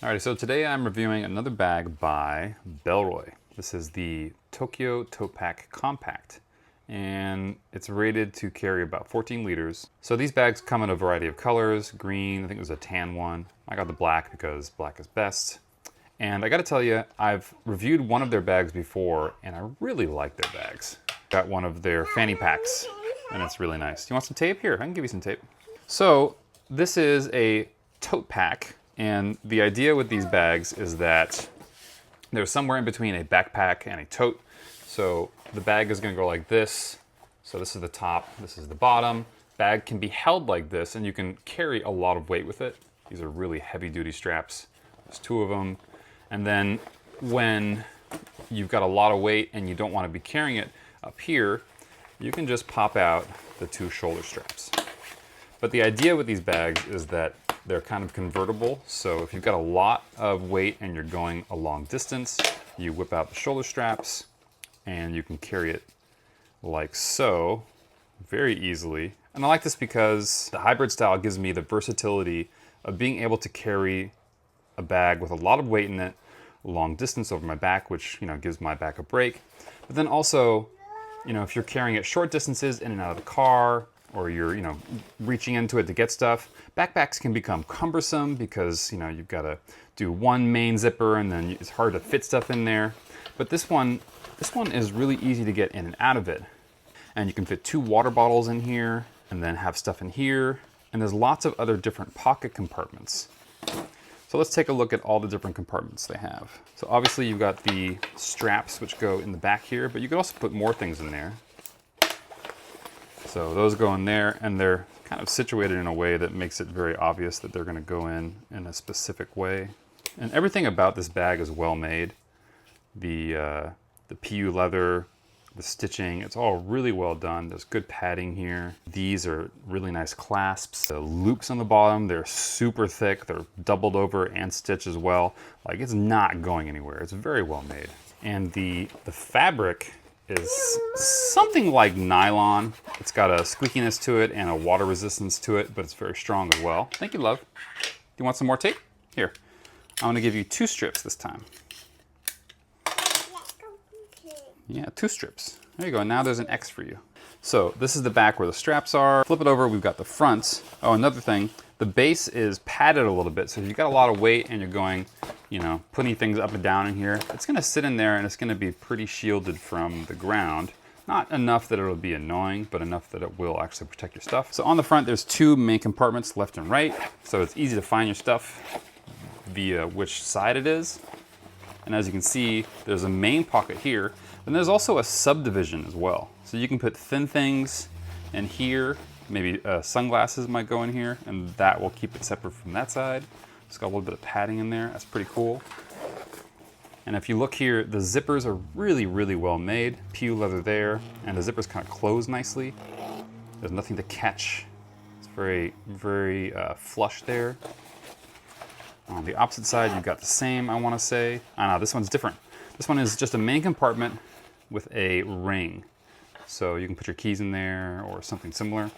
Alrighty, so today I'm reviewing another bag by Bellroy. This is the Tokyo Totepack Compact, and it's rated to carry about 14 liters. So these bags come in a variety of colors: green, I think it was a tan one. I got the black because black is best. And I gotta tell you, I've reviewed one of their bags before, and I really like their bags. Got one of their fanny packs, and it's really nice. You want some tape? Here, I can give you some tape. So this is a tote pack. And the idea with these bags is that they're somewhere in between a backpack and a tote. So the bag is going to go like this. So this is the top, this is the bottom. Bag can be held like this, and you can carry a lot of weight with it. These are really heavy duty straps. There's two of them. And then when you've got a lot of weight and you don't want to be carrying it up here, you can just pop out the two shoulder straps. But the idea with these bags is that they're kind of convertible, so if you've got a lot of weight and you're going a long distance, you whip out the shoulder straps and you can carry it like so, very easily. And I like this because the hybrid style gives me the versatility of being able to carry a bag with a lot of weight in it, a long distance over my back, which gives my back a break. But then also, if you're carrying it short distances in and out of the car, or you're reaching into it to get stuff, backpacks can become cumbersome because you've got to do one main zipper and then it's hard to fit stuff in there. But this one is really easy to get in and out of it. And you can fit two water bottles in here and then have stuff in here. And there's lots of other different pocket compartments. So let's take a look at all the different compartments they have. So obviously you've got the straps which go in the back here, but you can also put more things in there. So those go in there, and they're kind of situated in a way that makes it very obvious that they're going to go in a specific way. And everything about this bag is well made. The PU leather, the stitching, it's all really well done. There's good padding here. These are really nice clasps. The loops on the bottom, they're super thick. They're doubled over and stitched as well. Like, it's not going anywhere. It's very well made. And the fabric is something like nylon. It's got a squeakiness to it and a water resistance to it, but it's very strong as well. Thank you, love. Do you want some more tape? Here, I'm gonna give you 2 strips this time. Yeah, 2 strips. There you go, now there's an X for you. So this is the back where the straps are. Flip it over, we've got the front. Oh, another thing, the base is padded a little bit, so if you've got a lot of weight and you're going, putting things up and down in here, it's gonna sit in there and it's gonna be pretty shielded from the ground. Not enough that it'll be annoying, but enough that it will actually protect your stuff. So on the front, there's 2 main compartments, left and right, so it's easy to find your stuff via which side it is. And as you can see, there's a main pocket here, and there's also a subdivision as well. So you can put thin things in here, maybe sunglasses might go in here, and that will keep it separate from that side. It's got a little bit of padding in there, that's pretty cool. And if you look here, the zippers are really, really well made. PU leather there, and the zippers kind of close nicely. There's nothing to catch. It's very, very flush there. On the opposite side, you've got the same, I want to say. No, this one's different. This one is just a main compartment with a ring. So you can put your keys in there or something similar.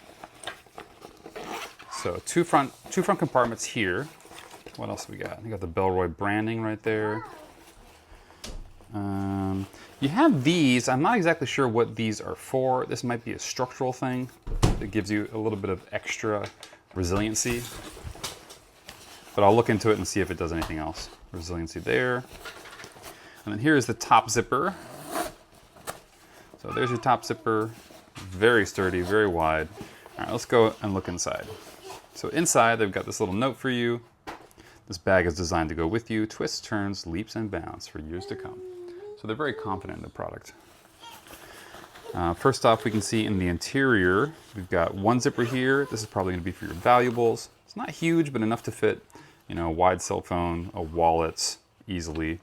So two front compartments here. What else we got? You got the Bellroy branding right there. You have these. I'm not exactly sure what these are for. This might be a structural thing that gives you a little bit of extra resiliency. But I'll look into it and see if it does anything else. Resiliency there. And then here's the top zipper. So there's your top zipper. Very sturdy, very wide. All right, let's go and look inside. So inside, they've got this little note for you. This bag is designed to go with you. Twists, turns, leaps, and bounds for years to come. So they're very confident in the product. First off, we can see in the interior, we've got 1 zipper here. This is probably going to be for your valuables. It's not huge, but enough to fit, a wide cell phone, a wallet easily.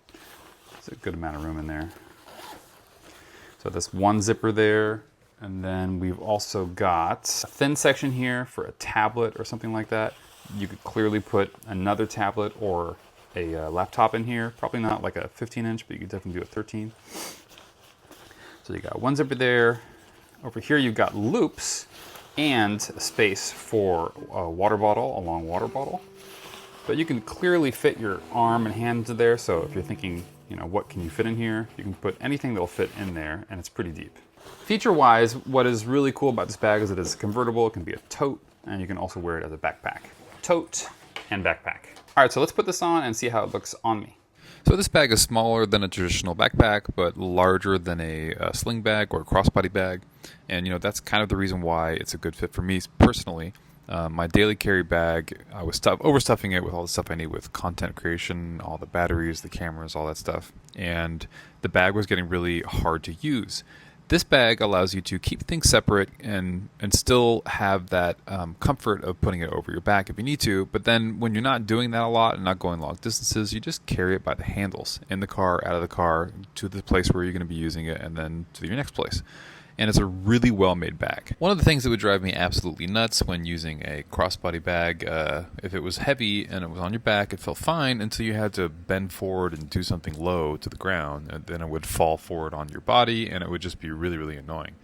There's a good amount of room in there. So that's 1 zipper there. And then we've also got a thin section here for a tablet or something like that. You could clearly put another tablet or a laptop in here. Probably not like a 15-inch, but you could definitely do a 13. So you got 1 zipper there. Over here you've got loops and space for a water bottle, a long water bottle. but you can clearly fit your arm and hand into there. So if you're thinking, you know, what can you fit in here? You can put anything that'll fit in there, and it's pretty deep. Feature-wise, what is really cool about this bag is it is convertible. It can be a tote, and you can also wear it as a backpack. Tote and backpack. All right, so let's put this on and see how it looks on me. So this bag is smaller than a traditional backpack, but larger than a sling bag or a crossbody bag. And, you know, that's kind of the reason why it's a good fit for me personally. My daily carry bag, I was overstuffing it with all the stuff I need with content creation, all the batteries, the cameras, all that stuff. And the bag was getting really hard to use. This bag allows you to keep things separate and still have that comfort of putting it over your back if you need to. But then when you're not doing that a lot and not going long distances, you just carry it by the handles in the car, out of the car, to the place where you're going to be using it, and then to your next place. And it's a really well-made bag. One of the things that would drive me absolutely nuts when using a crossbody bag, if it was heavy and it was on your back, it felt fine until you had to bend forward and do something low to the ground, and then it would fall forward on your body, and it would just be really, really annoying.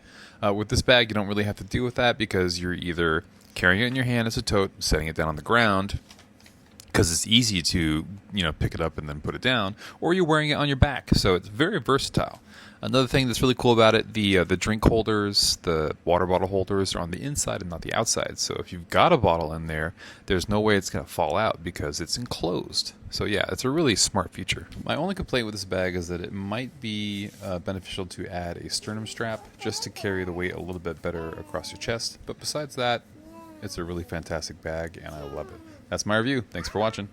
With this bag, you don't really have to deal with that because you're either carrying it in your hand as a tote, setting it down on the ground, because it's easy to, you know, pick it up and then put it down, or you're wearing it on your back. So it's very versatile. Another thing that's really cool about it, the drink holders, the water bottle holders are on the inside and not the outside. So if you've got a bottle in there, there's no way it's going to fall out because it's enclosed. So yeah, it's a really smart feature. My only complaint with this bag is that it might be beneficial to add a sternum strap just to carry the weight a little bit better across your chest. But besides that, it's a really fantastic bag and I love it. That's my review. Thanks for watching.